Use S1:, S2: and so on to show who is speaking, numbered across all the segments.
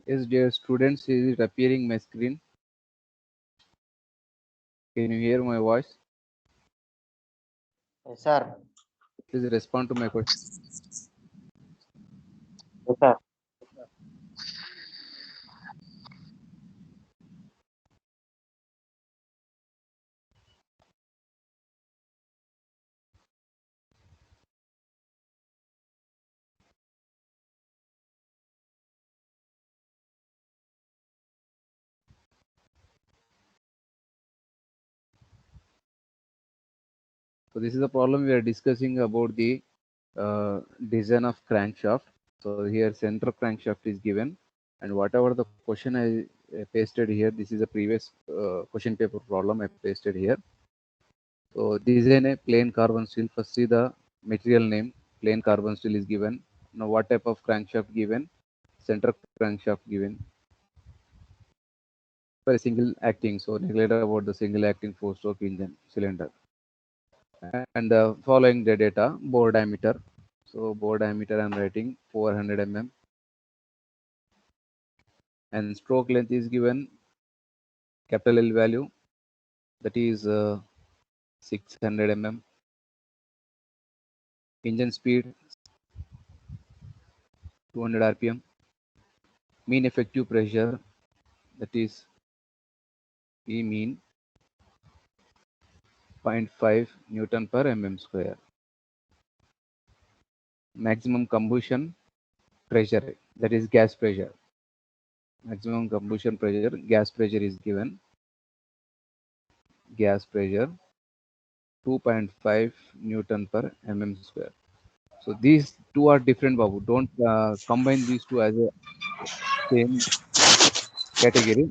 S1: Yes, dear students, is it appearing my screen? Can you hear my voice?
S2: Yes, sir.
S1: Please respond to my question.
S2: Yes, sir.
S1: So this is the problem we are discussing about the design of crankshaft. So here center crankshaft is given, and whatever the question I pasted here, this is a previous question paper problem I pasted here. So design a plain carbon steel. First see the material name. Plain carbon steel is given. Now what type of crankshaft given? Center crankshaft given for a single acting. So neglect about the single acting four-stroke engine cylinder. And following the data, bore diameter. So bore diameter I'm writing 400 mm, and stroke length is given capital L value, that is 600 mm. Engine speed 200 rpm. Mean effective pressure, that is P mean 0.5 Newton per mm square. Maximum combustion pressure, that is gas pressure. Maximum combustion pressure, gas pressure is given. Gas pressure 2.5 Newton per mm square. So these two are different, Babu. Don't combine these two as a same category.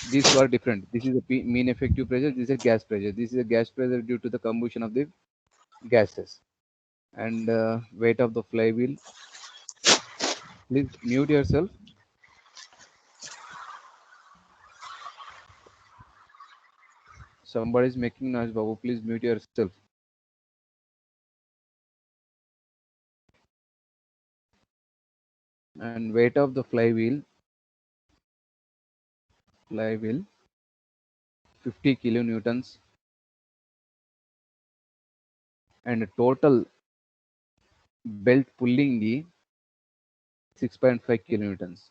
S1: These two are different. This is a mean effective pressure. This is a gas pressure. This is a gas pressure due to the combustion of the gases. And weight of the flywheel. Please mute yourself. Somebody is making noise, Babu. Please mute yourself. And weight of the flywheel 50 kilonewtons, and total belt pulling the 6.5 kilonewtons.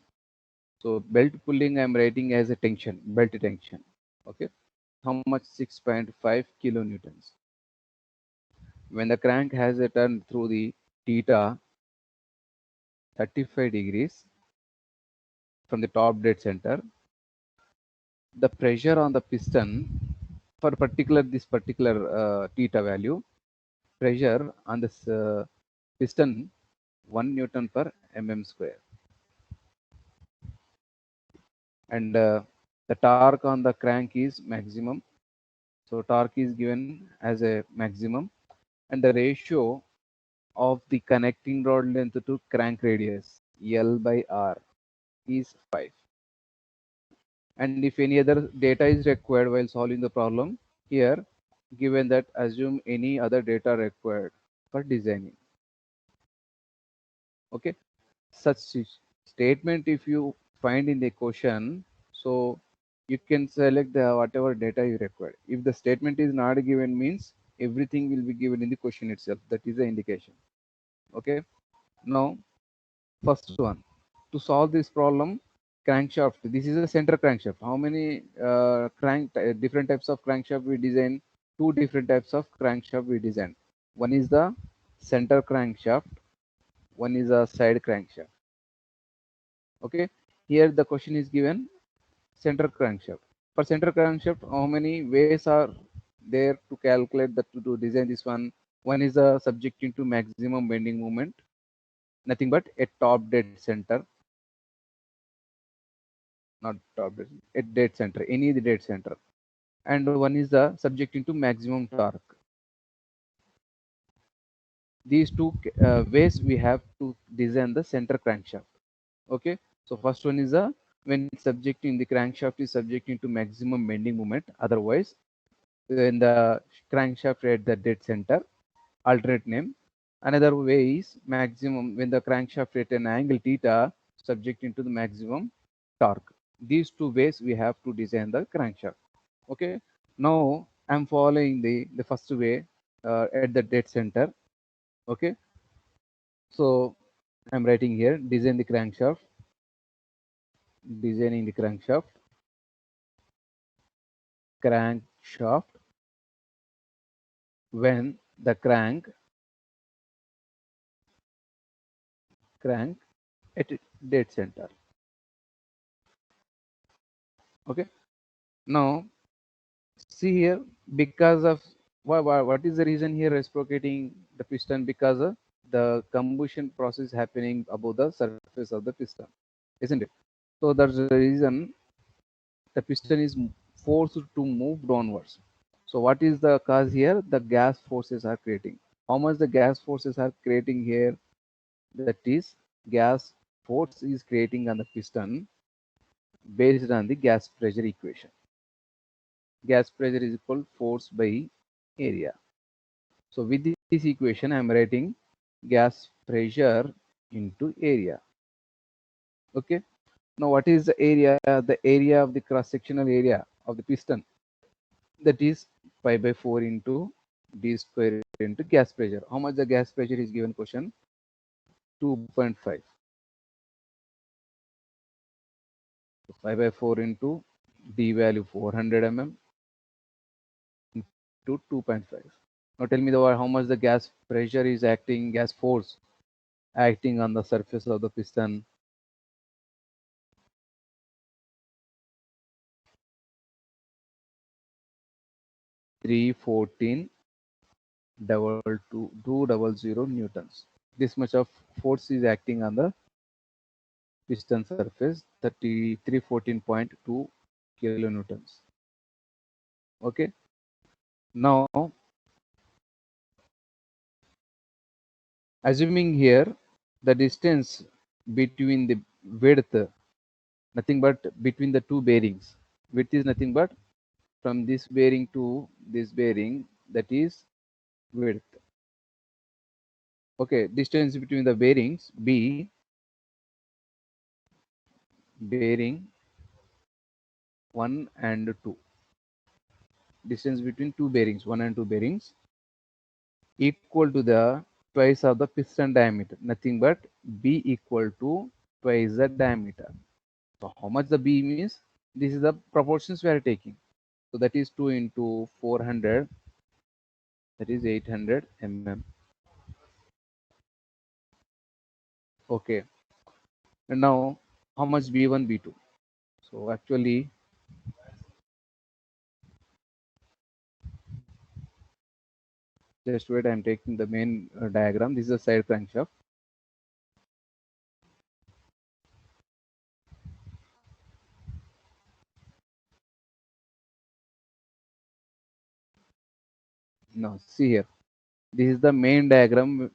S1: So belt pulling I'm writing as a tension, belt tension. Okay. How much? 6.5 kilonewtons. When the crank has a turn through the theta 35 degrees from the top dead center, the pressure on the piston for this particular theta value, pressure on this piston 1 Newton per mm square, and the torque on the crank is maximum. So torque is given as a maximum, and the ratio of the connecting rod length to crank radius L by R is 5. And if any other data is required while solving the problem, here given that assume any other data required for designing. Okay, such statement if you find in the question, so you can select the whatever data you require. If the statement is not given, means everything will be given in the question itself. That is the indication. Okay, now first one, to solve this problem, crankshaft. This is a center crankshaft. How many different types of crankshaft we design? Two different types of crankshaft we design. One is the center crankshaft. One is a side crankshaft. Okay. Here the question is given center crankshaft. For center crankshaft, how many ways are there to calculate that to design this one? One is subjecting to maximum bending moment. Nothing but a top dead center, not top dead, at dead center, any dead center. And one is the subjecting to maximum torque. These two ways we have to design the center crankshaft. Okay, so first one is when it's subjecting, the crankshaft is subjecting to maximum bending moment. Otherwise, when the crankshaft at the dead center, alternate name. Another way is maximum when the crankshaft at an angle theta subject into the maximum torque. These two ways we have to design the crankshaft. Okay. Now I'm following the first way at the dead center. Okay. So I'm writing here designing the crankshaft when the crank at dead center. Okay. Now see here, because of what is the reason here reciprocating the piston? Because of the combustion process happening above the surface of the piston, isn't it? So that's the reason the piston is forced to move downwards. So what is the cause here? The gas forces are creating. How much the gas forces are creating here? That is, gas force is creating on the piston based on the gas pressure equation. Gas pressure is equal force by area. So with this equation, I am writing gas pressure into area. Okay. Now what is the area? The area of the cross-sectional area of the piston, that is pi by 4 into d square into gas pressure. How much the gas pressure is given question? 2.5. So pi by 4 into d value 400 mm into 2.5. Now tell me how much the gas pressure is acting, gas force acting on the surface of the piston. 314 200 newtons. This much of force is acting on the piston surface, 314.2 kilonewtons. Okay. Now, assuming here the distance between the width, nothing but between the two bearings. Width is nothing but from this bearing to this bearing, that is width. Okay, distance between the bearings B, bearing 1 and 2. Distance between two bearings, 1 and 2 bearings, equal to the twice of the piston diameter, nothing but B equal to twice the diameter. So how much the B means? This is the proportions we are taking. So that is 2 into 400, that is 800 mm. Okay. And now how much B1, B2? So actually, just wait, I'm taking the main diagram. This is a side crankshaft. Now see here, this is the main diagram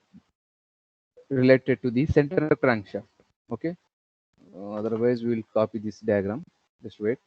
S1: related to the center crankshaft. Okay. Otherwise we will copy this diagram. Just wait.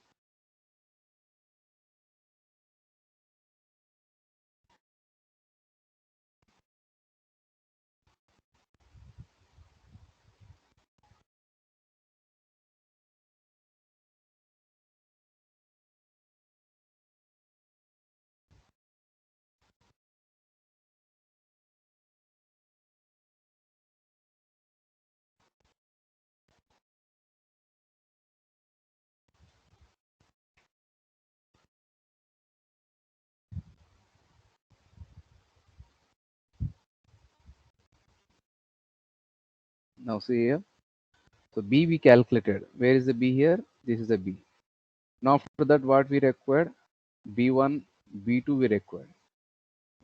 S1: Now see here. So B we calculated. Where is the B here? This is the B. Now after that, what we required? B1, B2 we required.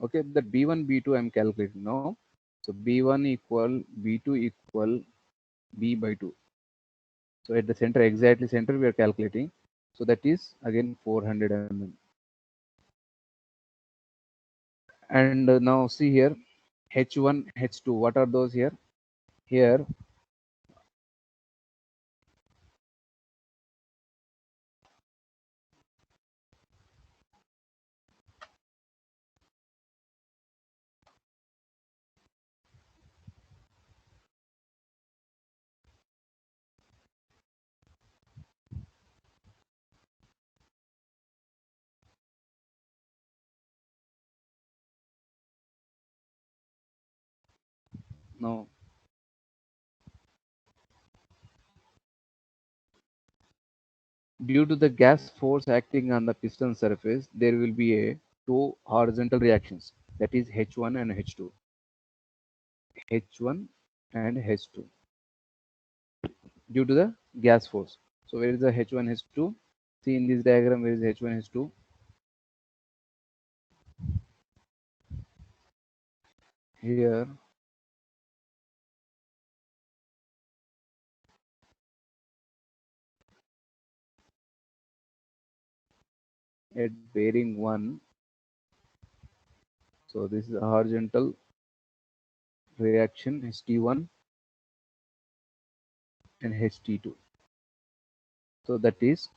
S1: Okay, that B1, B2 I'm calculating now. So B1 equal B2 equal B by 2. So at the center, exactly center we are calculating. So that is again 400 mm. And now see here, H1, H2. What are those here? Here Now, due to the gas force acting on the piston surface, there will be a two horizontal reactions, that is H1 and H2. H1 and H2 due to the gas force. So where is the H1, H2? See in this diagram, where is H1, H2? Here, at bearing 1, so this is a horizontal reaction HT1 and HT2. So that is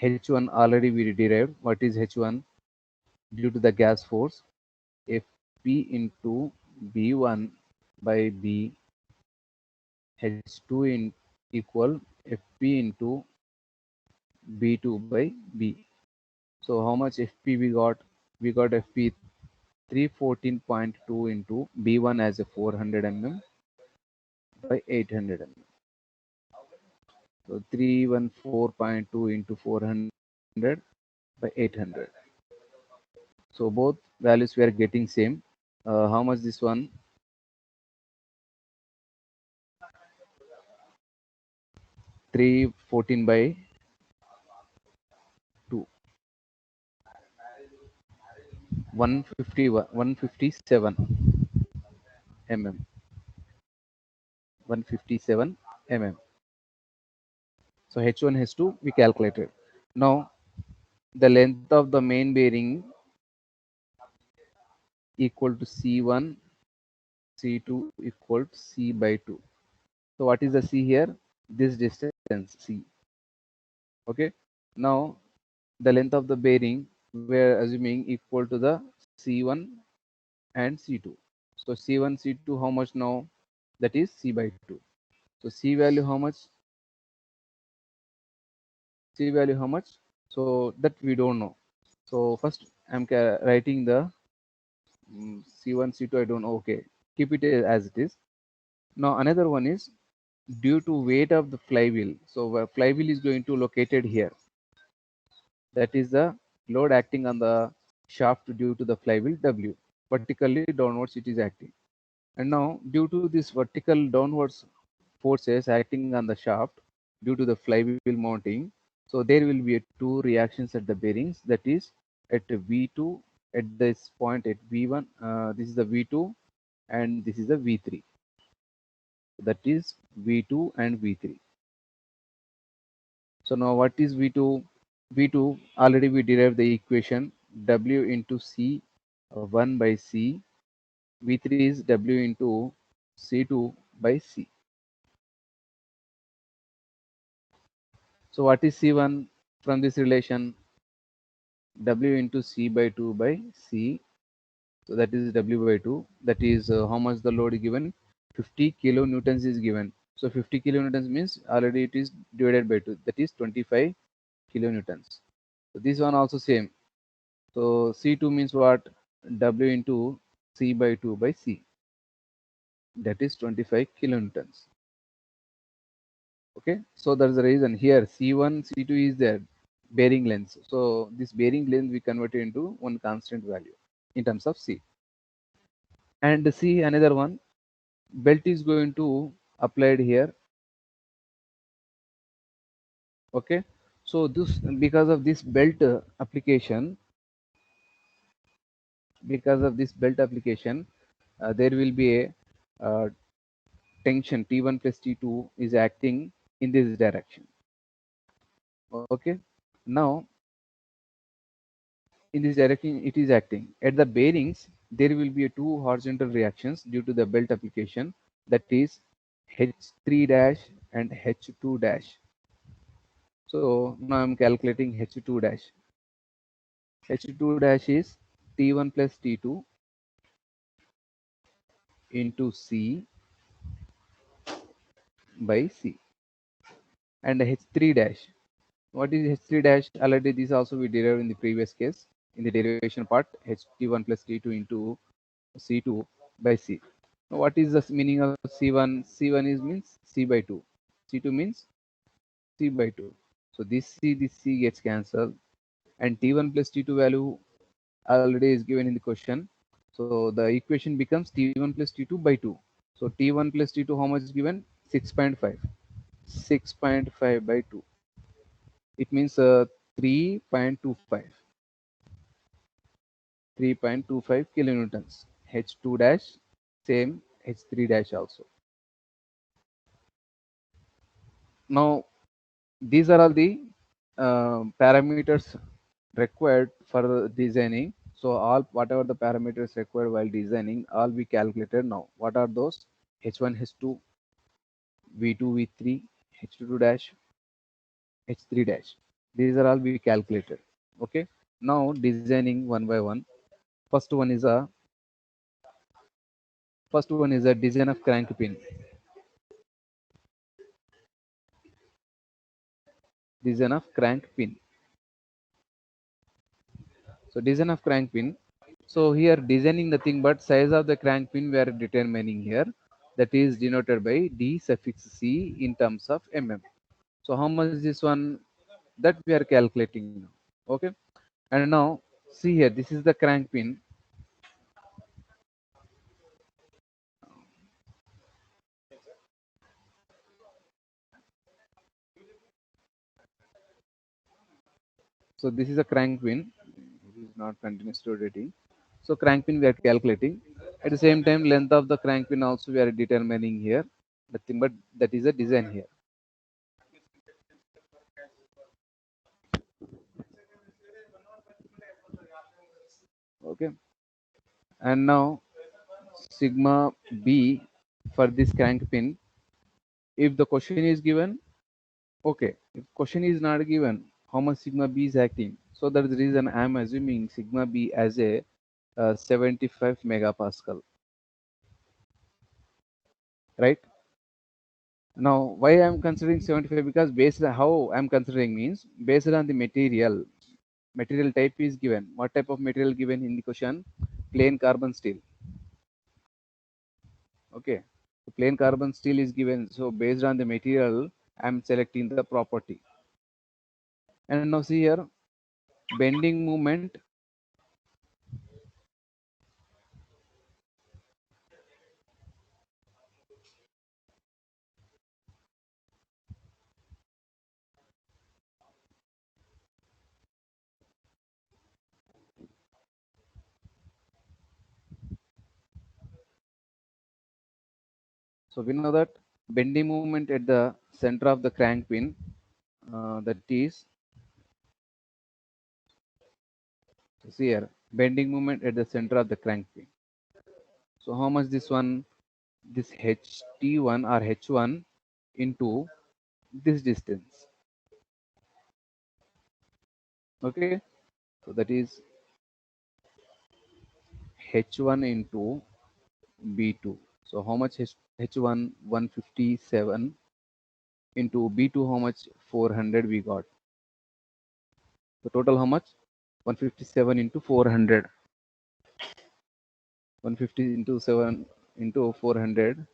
S1: H1 already we derived. What is H1? Due to the gas force, Fp into B1 by B, H2 in equal Fp into B2 by B. So how much Fp we got? We got Fp 314.2 into B1 as a 400 mm by 800 mm. So 314.2 into 400 by 800. So both values we are getting same. How much this one? 314 by 2. 157 mm. 157 mm. So H1, H2 we calculated. Now the length of the main bearing equal to C1, C2 equal to C by 2. So what is the C here? This distance C. Okay. Now the length of the bearing we are assuming equal to the C1 and C2. So C1, C2 how much now? That is C by 2. So C value how much? C value how much? So that we don't know. So first I'm writing the C1, C2 I don't know. Okay, keep it as it is. Now another one is due to weight of the flywheel. So flywheel is going to located here. That is the load acting on the shaft due to the flywheel W. Vertically downwards it is acting. And now due to this vertical downwards forces acting on the shaft due to the flywheel mounting, so there will be two reactions at the bearings, that is at V2 at this point at V1, this is the V2 and this is the V3, that is V2 and V3. So now what is V2? V2 already we derived the equation W into C 1 by C. V3 is W into C2 by C. So what is C1 from this relation? W into C by 2 by C. So that is W by 2. That is how much the load given? 50 kilonewtons is given. So 50 kilonewtons means already it is divided by 2. That is 25 kilonewtons. So this one also same. So C2 means what? W into C by 2 by C. That is 25 kilonewtons. Okay. So that's the reason here C1, C2 is there. Bearing length. So this bearing length we convert it into one constant value in terms of C. And see another one, belt is going to applied here. Okay. So this because of this belt application, there will be a tension T1 plus T2 is acting in this direction. Okay. Now in this direction it is acting at the bearings. There will be two horizontal reactions due to the belt application, that is H3 dash and H2 dash. So now I'm calculating H2 dash. H2 dash is T1 plus T2 into C by C. And H3 dash. What is H3 dash? Already this also we derived in the previous case in the derivation part, Ht1 plus T2 into C2 by C. What is the meaning of C1? C1 is means C by 2. C2 means C by 2. So this C gets cancelled, and T1 plus T2 value already is given in the question. So the equation becomes T1 plus T2 by 2. So T1 plus T2, how much is given? 6.5. 6.5 by 2. It means 3.25. 3.25 kilonewtons. H2 dash, same H3 dash also. Now these are all the parameters required for designing. So all whatever the parameters required while designing, all we calculated now. What are those? H1, H2, V2, V3, H2 dash, H3 dash. These are all we calculated. Okay. Now designing one by one. First one is a design of crank pin. Design of crank pin. So design of crank pin. So here designing nothing but size of the crank pin we are determining here. That is denoted by D suffix C in terms of mm. So how much is this one? That we are calculating now. Okay. And now see here, this is the crank pin. So this is a crank pin. It is not continuous rotating. So crank pin we are calculating. At the same time, length of the crank pin also we are determining here. Nothing but that is a design here. Okay. And now sigma B for this crank pin. If the question is given, okay. If question is not given, how much sigma B is acting? So that is the reason I am assuming sigma B as a 75 megapascal, right? Now, why I am considering 75? Because based on how I am considering means based on the material type is given. What type of material given in the question? Plain carbon steel. Okay, so plain carbon steel is given. So based on the material, I am selecting the property. And now see here, bending moment. So we know that bending moment at the center of the crank pin, that is, see here, bending moment at the center of the crank pin. So how much this one? This HT1 or H1 into this distance. Okay, so that is H1 into B2. So how much H1? 157 into B2, how much? 400 we got. So total how much? 157 into 400. 150 into 7 into 400.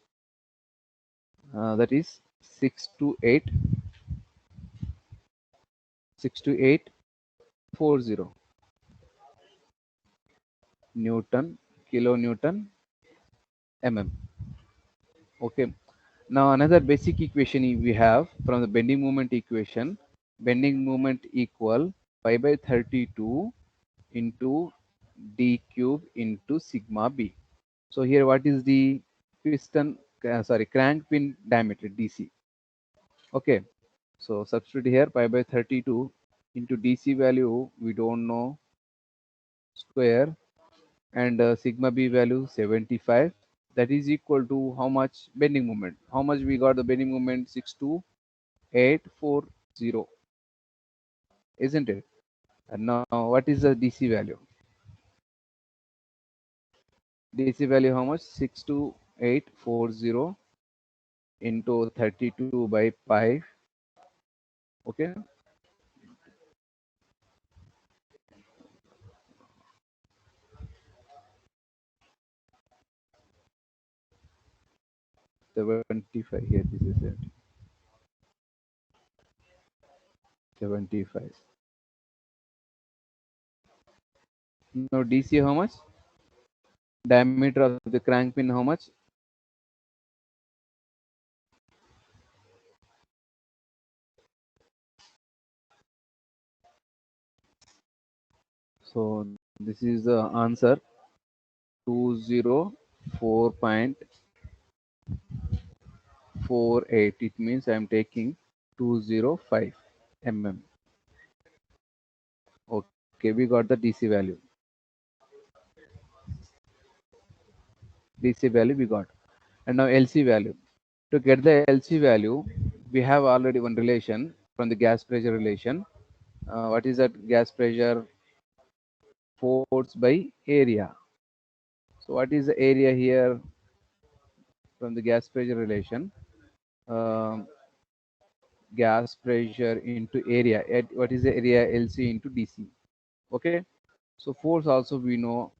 S1: That is 628 62840 Newton, kilonewton, mm. Okay. Now another basic equation we have from the bending moment equation. Bending moment equal pi by 32 into d cube into sigma b. So here what is the piston, crank pin diameter DC. Okay. So substitute here pi by 32 into DC value we don't know, square, and sigma b value 75. That is equal to how much bending moment? How much we got the bending moment? 62840, isn't it? And now what is the DC value? DC value how much? 62840 into 32 by pi. Okay. 75 here. This is 75. Now DC how much? Diameter of the crank pin how much? So this is the answer, 204.48. It means I am taking 205 mm. Okay, we got the DC value. DC value we got. And now LC value. To get the LC value, we have already one relation from the gas pressure relation. What is that? Gas pressure force by area. So what is the area here from the gas pressure relation? Um, Gas pressure into area. What is the area? LC into DC. Okay. So force also we know.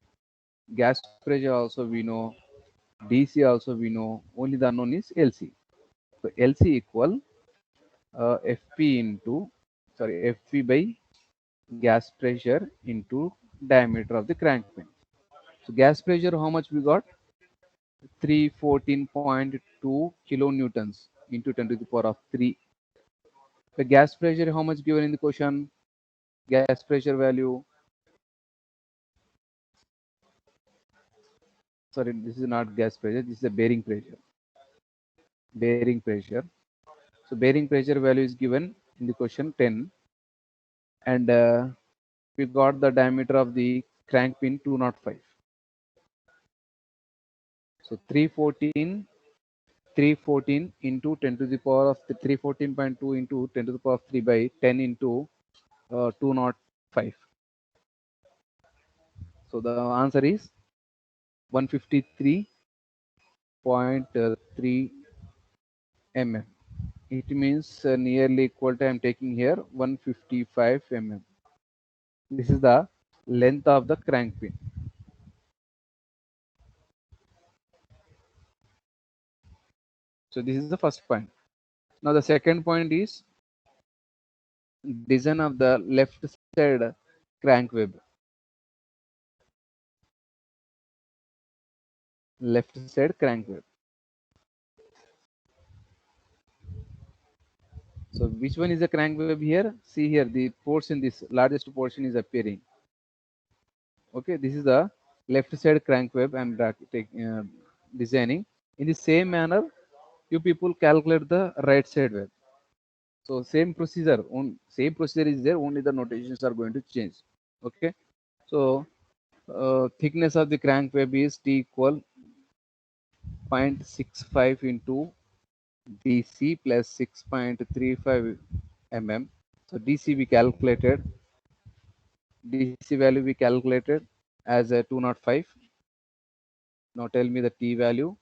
S1: Gas pressure also we know. DC also we know. Only the unknown is LC. So LC equal FP into, sorry, FP by gas pressure into diameter of the crank pin. So gas pressure, how much we got? 314.2 kilonewtons into 10 to the power of 3. The gas pressure, how much given in the question? Gas pressure value. Sorry, this is not gas pressure. This is a bearing pressure. Bearing pressure. So bearing pressure value is given in the question 10, and we got the diameter of the crank pin 205. So 314 into 10 to the power of 314.2 into 10 to the power of 3 by 10 into 205. So the answer is 153.3 mm. It means nearly equal to, I am taking here 155 mm. This is the length of the crank pin. So this is the first point. Now the second point is design of the left side crank web. Left side crank web. So which one is the crank web here? See here, the portion, this largest portion is appearing. Okay, this is the left side crank web I'm designing. In the same manner, you people calculate the right side web. So same procedure, same procedure is there, only the notations are going to change. Okay, so thickness of the crank web is T equal 0.65 into DC plus 6.35 mm. So DC we calculated, DC value we calculated as a 205. Now tell me the T value.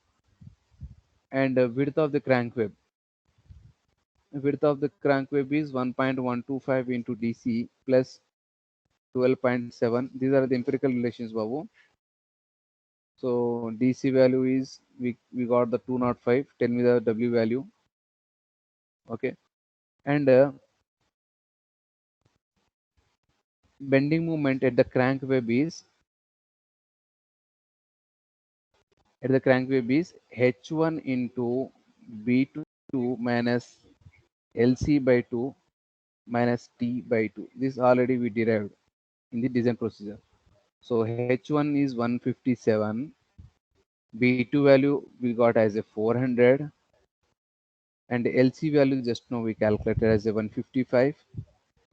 S1: And width of the crank web. Width of the crank web is 1.125 into DC plus 12.7. These are the empirical relations, Babu. So DC value is, we got the 205. Tell me the W value. Okay. And bending moment at the crank web is, H1 into B2 minus LC by 2 minus T by 2. This already we derived in the design procedure. So H1 is 157, B2 value we got as a 400, and LC value just now we calculated as a 155.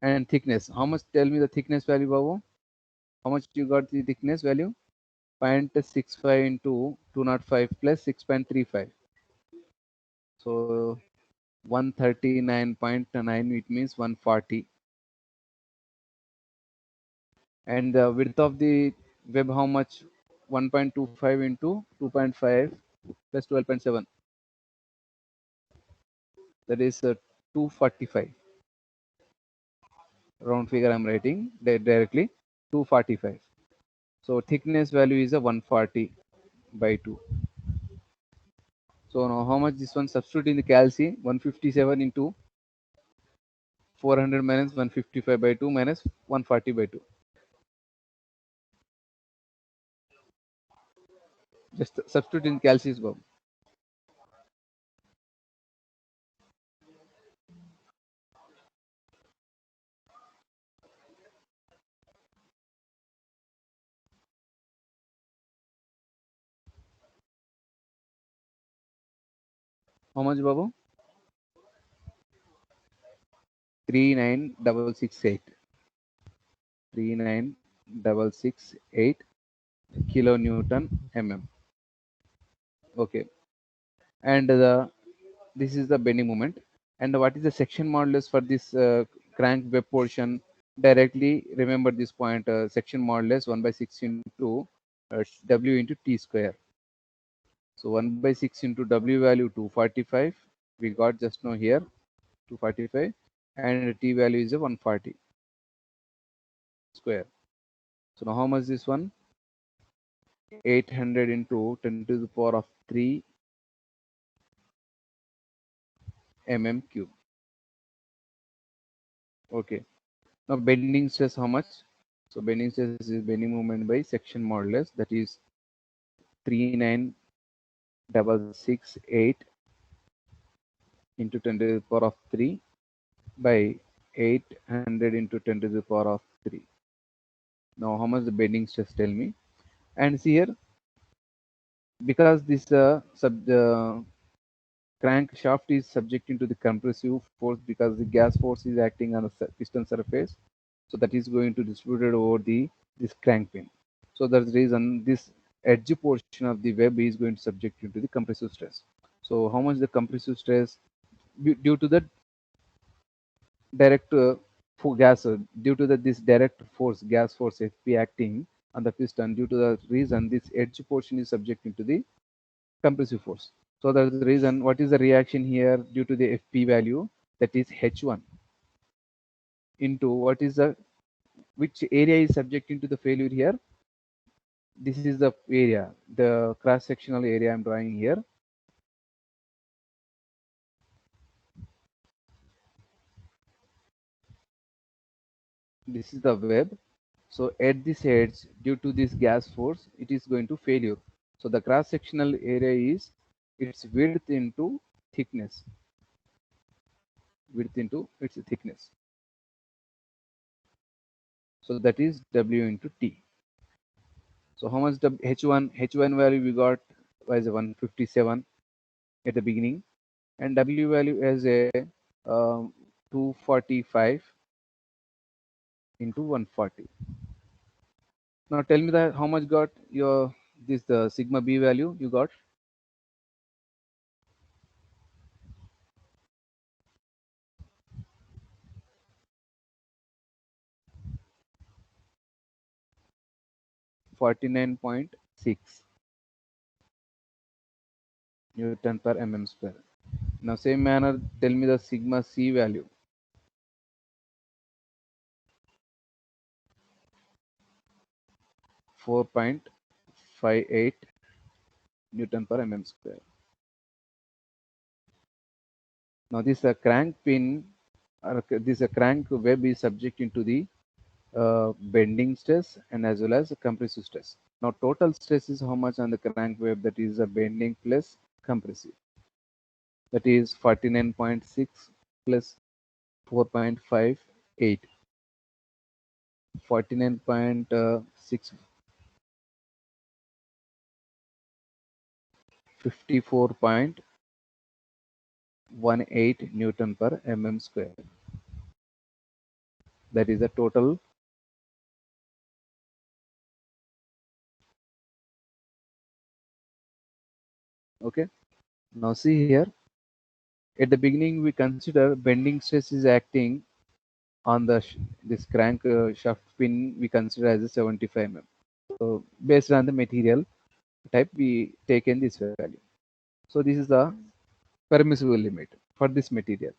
S1: And thickness, how much? Tell me the thickness value, Babu. How much you got the thickness value? 0.65 into 205 plus 6.35. So 139.9, it means 140. And the width of the web, how much? 1.25 into 2.5 plus 12.7. That is 245. Round figure I'm writing directly, 245. So thickness value is a 140 by 2. So now how much this one substitute in the calci? 157 into 400 minus 155 by 2 minus 140 by 2. Just substitute in calcium, Bob. How much, Babu? 39668. 39668 kilonewton mm. Okay. And this is the bending moment. And what is the section modulus for this crank web portion? Directly remember this point, section modulus 1 by 6 into W into T square. So 1 by 6 into W value 245. We got just now here 245, and T value is a 140 square. So now how much this one? 800 into 10 to the power of 3 mm cube. Okay. Now bending stress how much? So bending stress is bending moment by section modulus, that is 39668 into 10 to the power of 3 by 800 into 10 to the power of 3. Now how much the bending stress, tell me? And see here, because this crankshaft is subjecting to the compressive force, because the gas force is acting on the piston surface, so that is going to distribute over the this crank pin. So that's the reason this edge portion of the web is going to subject you to the compressive stress. So how much the compressive stress due to the direct gas, due to the this direct force, gas force Fp acting on the piston, due to the reason this edge portion is subjecting to the compressive force. So that's the reason. What is the reaction here due to the Fp value? That is H1 into what is the, which area is subjecting to the failure here? This is the area, the cross sectional area I'm drawing here. This is the web. So at this edge, due to this gas force, it is going to failure. So the cross sectional area is its width into thickness. Width into its thickness. So that is W into T. So how much the H1 value we got was 157 at the beginning, and W value as a 245 into 140. Now tell me that how much got your this the sigma B value you got? .6 Newton per mm square. Now same manner, tell me the sigma C value. 4.58 Newton per mm square. Now this crank pin, or this crank web is subjecting to the bending stress and as well as compressive stress. Now total stress is how much on the crank web? That is a bending plus compressive. That is 49.6 plus 4.58. 49.6, 54.18 Newton per mm square. That is the total. Okay. Now see here. At the beginning, we consider bending stress is acting on the this crank shaft pin. We consider as a 75 mm. So based on the material type, we taken this value. So this is the permissible limit for this material.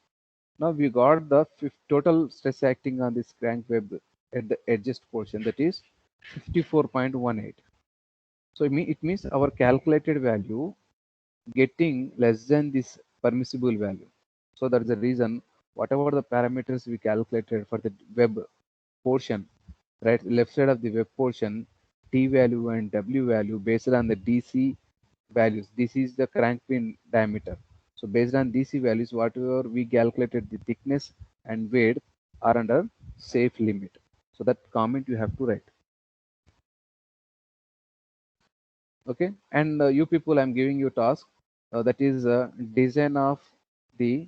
S1: Now we got the total stress acting on this crank web at the edges portion, that is 54.18. So it means our calculated value getting less than this permissible value. So that's the reason whatever the parameters we calculated for the web portion, right, left side of the web portion, T value and W value based on the DC values. This is the crank pin diameter. So based on DC values, whatever we calculated the thickness and weight are under safe limit. So that comment you have to write. Okay, and you people, I'm giving you task that is design of the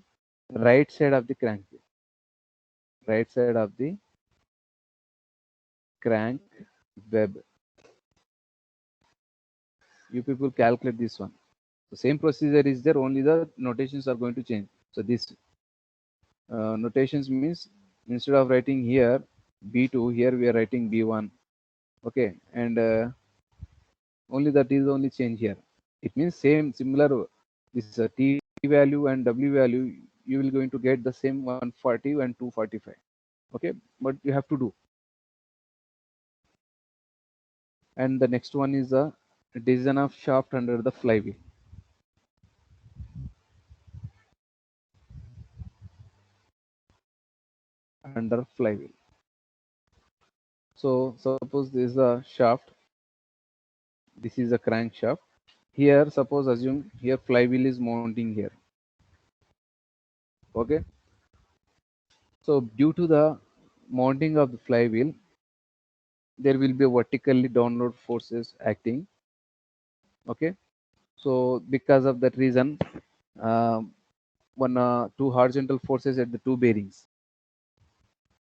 S1: right side of the crank pin. Right side of the crank web. You people calculate this one. The same procedure is there, only the notations are going to change. So this notations means instead of writing here B2, here we are writing B1. Okay, and only that is only change here. It means same similar this T value and W value, you will going to get the same 140 and 245. Okay, but you have to do. And the next one is the design of shaft under the flywheel. Under flywheel. So suppose this is a shaft, this is a crankshaft. Here, suppose assume here flywheel is mounting here. Okay. So due to the mounting of the flywheel, there will be vertically downward forces acting. Okay. So because of that reason, one two horizontal forces at the two bearings.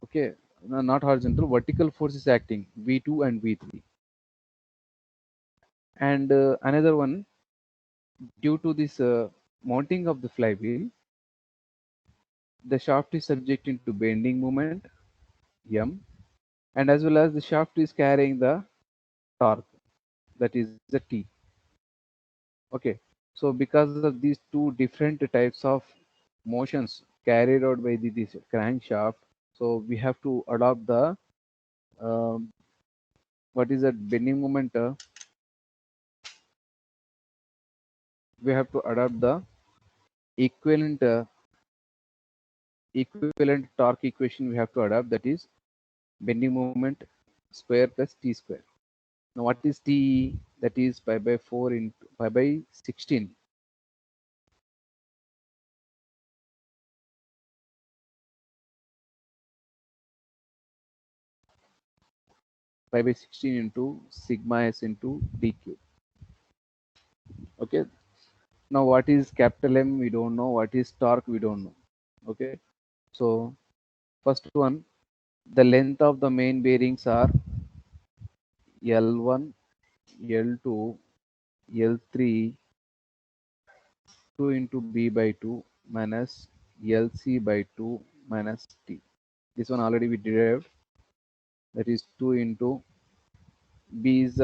S1: Okay. No, not horizontal, vertical forces acting V2 and V3. And another one, due to this mounting of the flywheel, the shaft is subjected to bending moment M, and as well as the shaft is carrying the torque, that is the T. Okay, so because of these two different types of motions carried out by this crankshaft, so we have to adopt the um, what is that bending moment? We have to adopt the equivalent equivalent torque equation. We have to adopt, that is bending moment square plus T square. Now what is T? That is pi by 4 into pi by 16. Pi by 16 into sigma s into d cube. Okay. Now what is capital M? We don't know. What is torque? We don't know. Okay. So first one, the length of the main bearings are L1, L2, L3, 2 into B by 2 minus LC by 2 minus T. This one already we derived. That is 2 into B is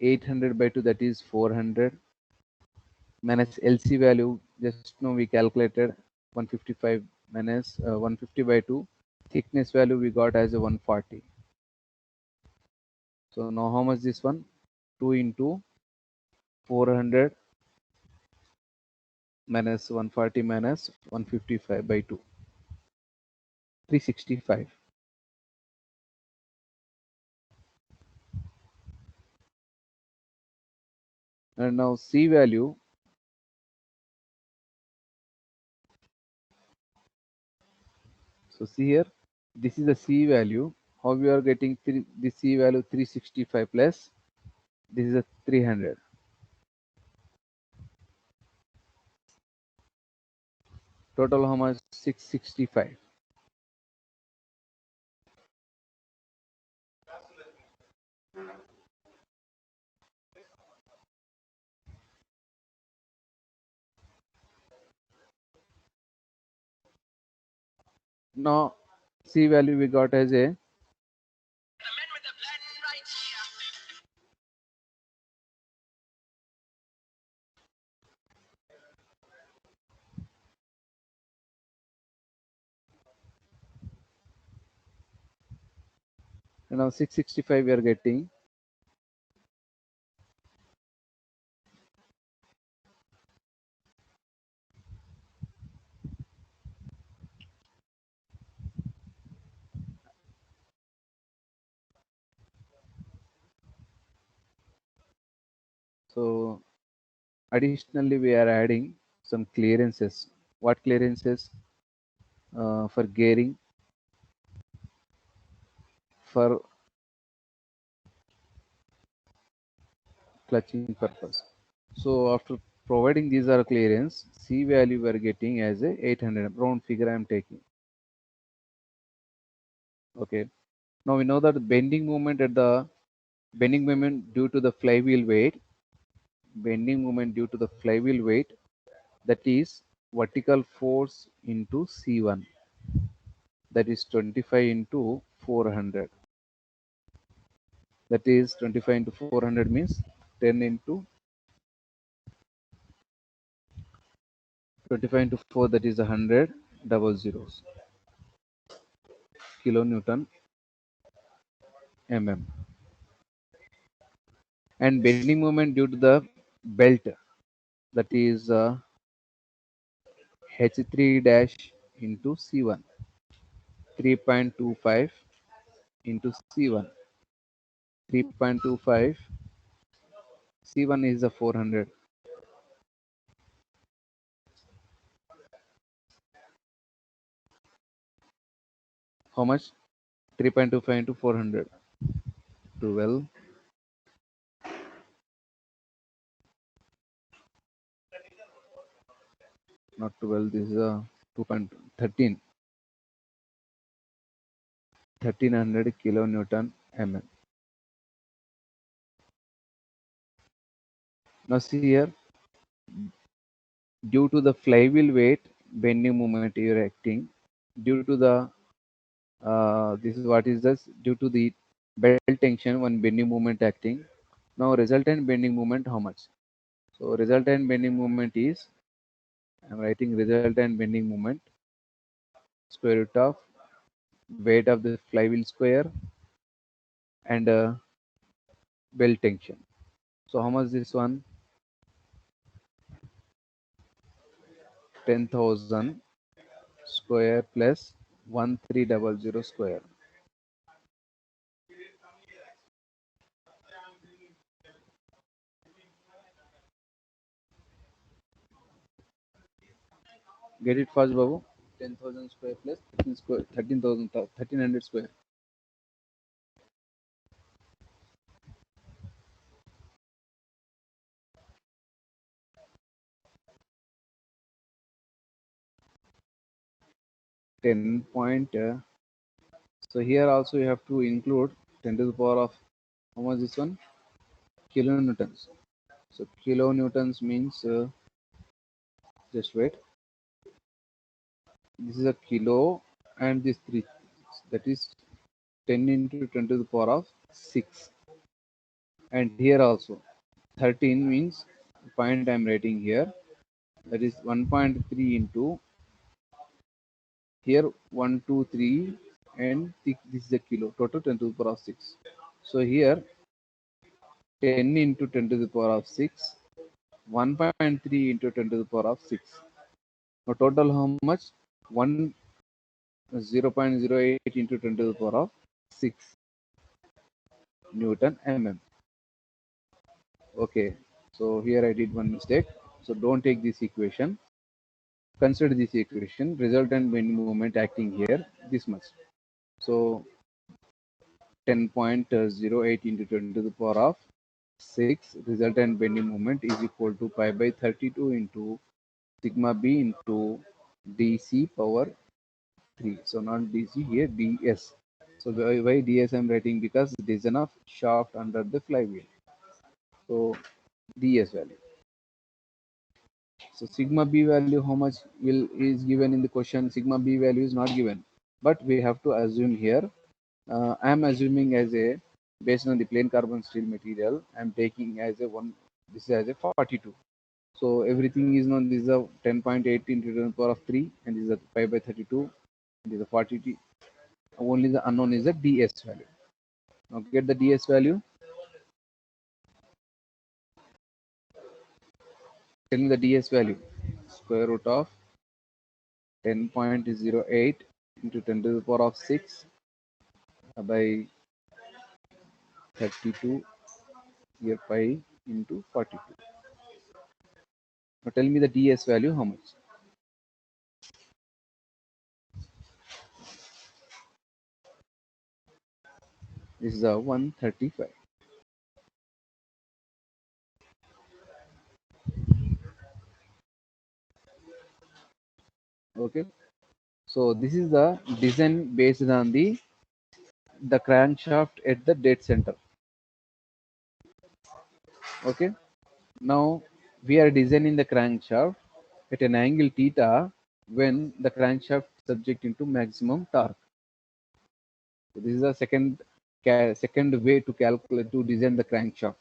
S1: 800 by 2, that is 400, minus LC value, just now we calculated 155 minus 150 by 2, thickness value we got as a 140. So now how much this one? 2 into 400 minus 140 minus 155 by 2, 365. And now C value, so see here, this is the C value. How we are getting the C value? 365 plus this is a 300. Total how much? 665. Now C value we got as a now 665 we are getting So additionally, we are adding some clearances. What clearances? For gearing, for clutching purpose. So after providing these are clearance, C value we are getting as a 800 round figure I am taking. Okay. Now we know that the bending moment due to the flywheel weight, that is vertical force into C1, that is 25 into 400. That is 25 into 400 means 10 into 25 into 4, that is 100 double zeros kilonewton mm. And bending moment due to the belt, that is H3 dash into C1, 3.25 into C1, 3.25, C1 is a 400. How much? 3.25 into 400, 12, not 12, this is a 2.13, 1300 kilonewton mm. Now see here, due to the flywheel weight, bending moment you are acting, due to the this is what is this, due to the belt tension when bending moment acting. Now resultant bending moment how much? So resultant bending moment is, I am writing resultant bending moment square root of weight of the flywheel square and belt tension. So how much this one? 10,000 square plus 1300 square. Get it fast, Babu? 10,000 square plus 13 square, 13,000, 1300 square. 10 point. So here also you have to include 10 to the power of, how much this one? Kilonewtons. So kilonewtons means, just wait. This is a kilo and this 3, that is 10 into 10 to the power of 6. And here also 13 means point I am writing here, that is 1.3 into here 1, 2, 3 and this is a kilo, total 10 to the power of 6. So here 10 into 10 to the power of 6, 1.3 into 10 to the power of 6. Now total how much? 0.08 into 10 to the power of 6 Newton mm. Okay, so here I did one mistake. So don't take this equation. Consider this equation. Resultant bending moment acting here this much. So 10.08 into 10 to the power of 6 resultant bending moment is equal to pi by 32 into sigma b into dc power 3. So not dc here, ds. So why ds I'm writing? Because it is enough shaft under the flywheel. So ds value. So sigma b value how much will is given in the question? Sigma b value is not given, but we have to assume here. I am assuming as a, based on the plain carbon steel material, I am taking as a one. This is as a 42. So everything is known. This is a 10.8 into 10 power of 3, and this is a pi by 32. This is a 40. Only the unknown is the ds value. Now get the ds value. Tell me the ds value. Square root of 10.08 into 10 to the power of 6 by 32 here pi into 42. Now tell me the ds value how much. This is a 135. Okay, so this is the design based on the crankshaft at the dead center. Okay, now we are designing the crankshaft at an angle theta when the crankshaft is subject into maximum torque. So this is the second way to calculate to design the crankshaft.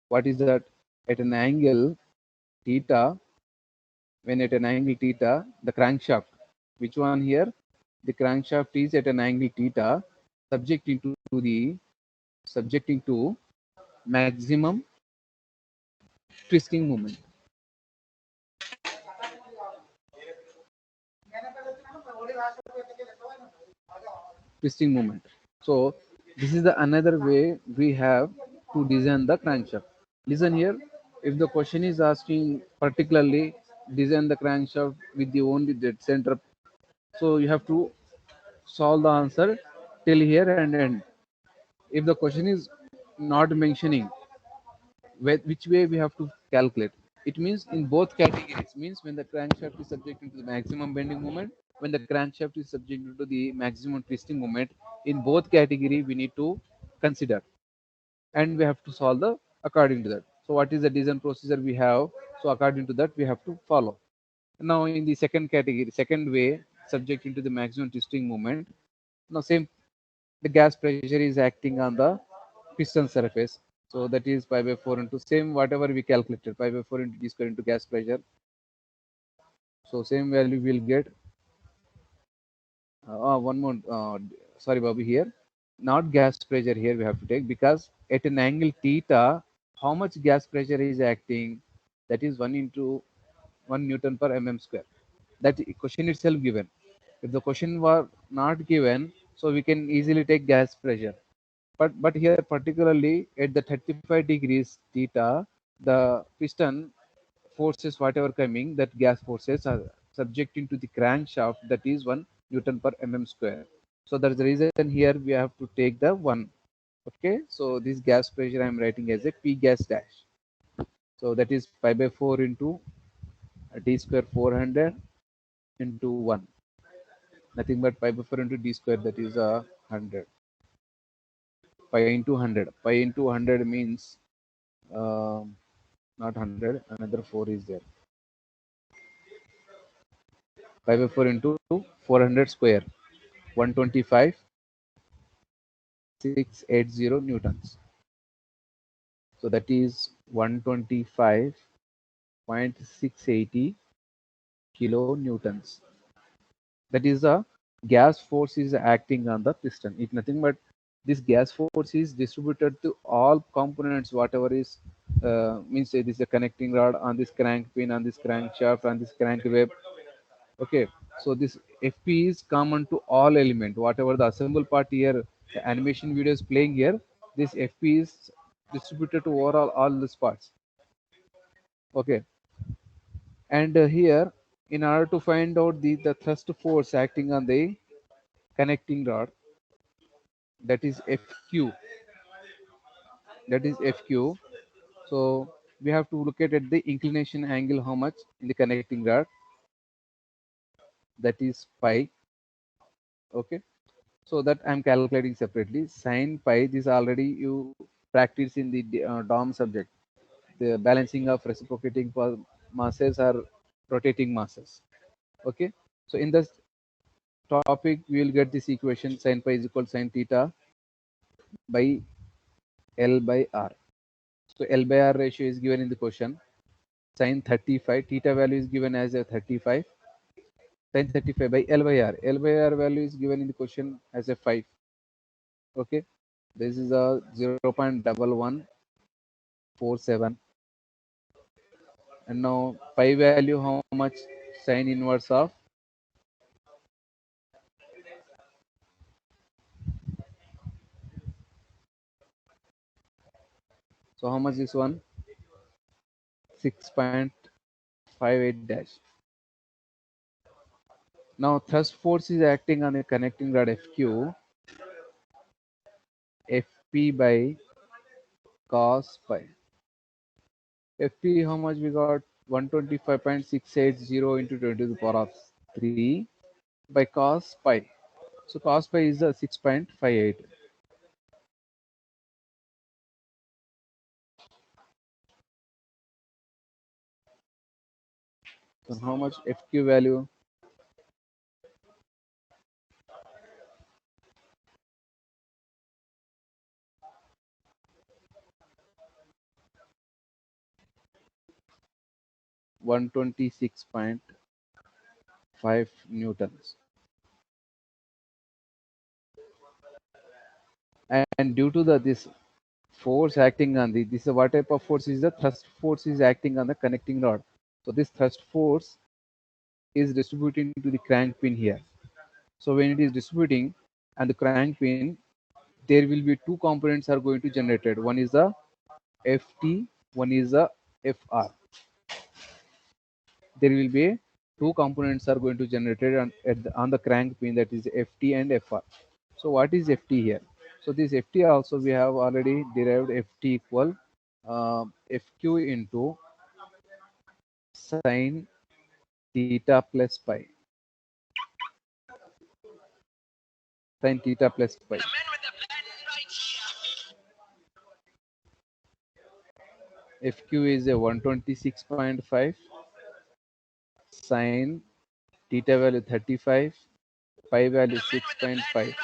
S1: What is that? At an angle theta, when at an angle theta, the crankshaft, which one here? The crankshaft is at an angle theta, subjecting to maximum twisting moment. Twisting moment. So this is the another way we have to design the crankshaft. Listen here, if the question is asking particularly design the crankshaft with the only dead center, so you have to solve the answer till here and end. If the question is not mentioning which way we have to calculate, it means in both categories, means when the crankshaft is subject to the maximum bending moment, when the crankshaft is subject to the maximum twisting moment, in both category we need to consider, and we have to solve the according to that. So what is the design procedure we have? So according to that we have to follow. Now in the second category, second way, subject into the maximum twisting moment. Now same, the gas pressure is acting on the piston surface. So that is pi by 4 into same whatever we calculated, pi by 4 into d square into gas pressure. So same value will get one more. Sorry, Bobby, here. Not gas pressure here we have to take, because at an angle theta, how much gas pressure is acting? That is 1 into 1 Newton per mm square. That question itself given. If the question were not given, so we can easily take gas pressure. But here particularly at the 35 degrees theta, the piston forces whatever coming, that gas forces are subjecting to the crankshaft, that is 1 Newton per mm square. So that's the reason here we have to take the 1. Okay, so this gas pressure I am writing as a P gas dash. So that is pi by 4 into d square 400 into 1. Nothing but pi by 4 into d square, that is 100. Pi into 100. Pi into 100 means not 100, another 4 is there. Pi by 4 into 400 square, 125 680 newtons. So that is 125.680 kilonewtons. That is the gas force is acting on the piston. It's nothing but this gas force is distributed to all components, whatever is means say this is a connecting rod, on this crank pin, on this crankshaft, on this crank web. Okay, so this FP is common to all element, whatever the assemble part here, the animation video is playing here. This FP is distributed to overall all these parts. Okay, and here, in order to find out the thrust force acting on the connecting rod, that is FQ. That is FQ. So we have to look at the inclination angle, how much in the connecting rod. That is pi. Okay. So that I'm calculating separately. Sine pi, this already you practice in the DOM subject. The balancing of reciprocating masses or rotating masses. Okay. So in this topic, we will get this equation: sine pi is equal to sine theta by L by R. So L by R ratio is given in the question. Sine 35, theta value is given as a 35. Sine 35 by L by R. L by R value is given in the question as a 5. Okay. This is a 0.1147. And now pi value, how much? Sine inverse of, so how much this one? 6.58 dash. Now thrust force is acting on a connecting rod FQ, FP by cos pi. FP how much we got? 125.680 into 10 to the power of 3 by cos pi. So cos pi is 6.58. So how much FQ value? 126.5 newtons. And due to this force acting on this is what type of force is the thrust force is acting on the connecting rod. So this thrust force is distributing to the crank pin here. So when it is distributing and the crank pin, there will be two components are going to generated. One is the FT, one is the FR. There will be two components are going to generated on the crank pin, that is FT and FR. So what is FT here? So this FT also we have already derived FT equal FQ into sine theta plus pi. Sine theta plus pi. FQ is a 126.5, sine theta value 35, pi value 6.5.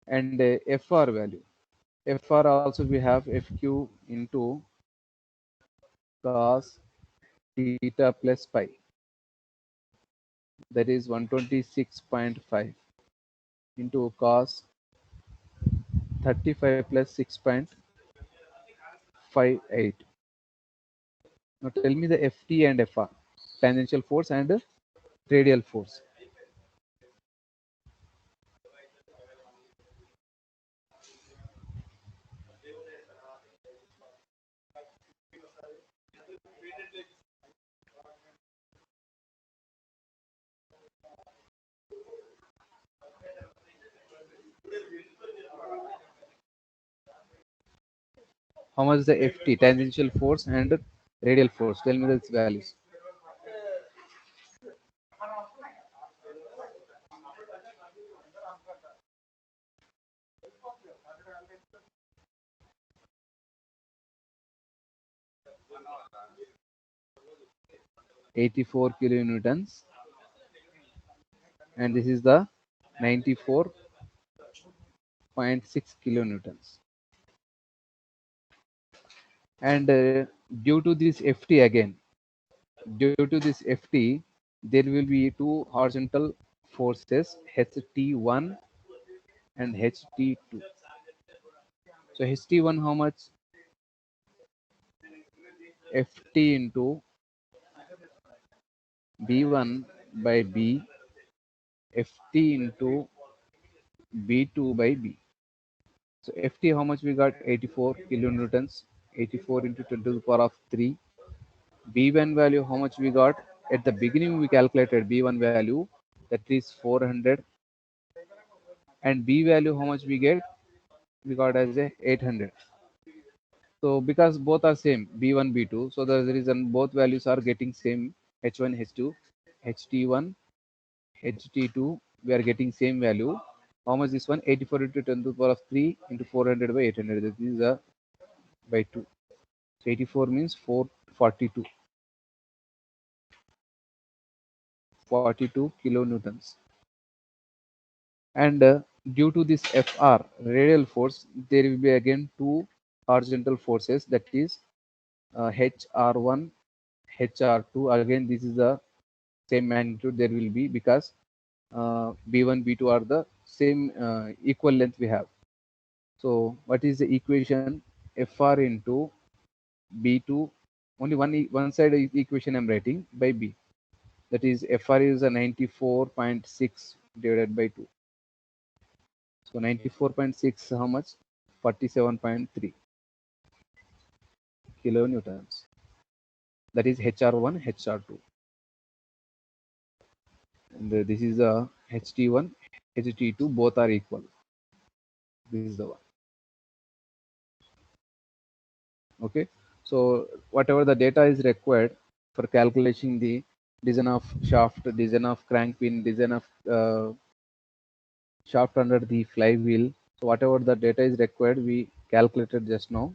S1: And FR value. FR also we have FQ into cos theta plus pi. That is 126.5 into cos 35 plus 6.58. Now tell me the FT and FR, tangential force and radial force. How much is the FT, tangential force and radial force? Tell me the values. (84 kilonewtons), and this is the 94.6 kilonewtons. And due to this FT again, due to this FT, there will be two horizontal forces, HT1 and HT2. So HT1 how much? FT into B1 by B, FT into B2 by B. So FT how much we got? 84 kilonewtons, 84 into 10 to the power of 3. B1 value how much we got? At the beginning we calculated B1 value, that is 400, and B value how much we get? We got as a 800. So because both are same, B1, B2, so the reason both values are getting same, H1, H2, HT1, HT2, we are getting same value. How much this one? 84 into 10 to the power of 3 into 400 by 800. That is by 2. So 84 means 442. 42 kilonewtons. And due to this FR, radial force, there will be again two horizontal forces, that is HR1, HR2. Again, this is the same magnitude there will be, because B1, B2 are the same equal length we have. So what is the equation? FR into B2, only one side equation I'm writing, by B. That is FR is a 94.6 divided by 2. So 94.6 how much? 47.3 kilonewtons. That is HR1, HR2. And this is a HT1, HT2, both are equal. This is the one. Okay. So whatever the data is required for calculating the design of shaft, design of crank pin, design of shaft under the flywheel. So whatever the data is required, we calculated just now.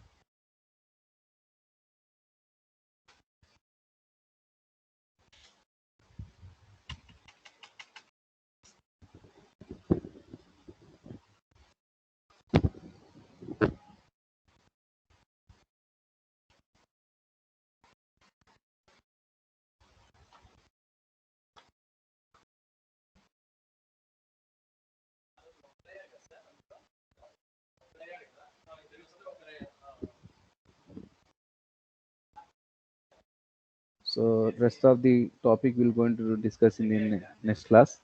S1: So rest of the topic we're going to discuss in the next class.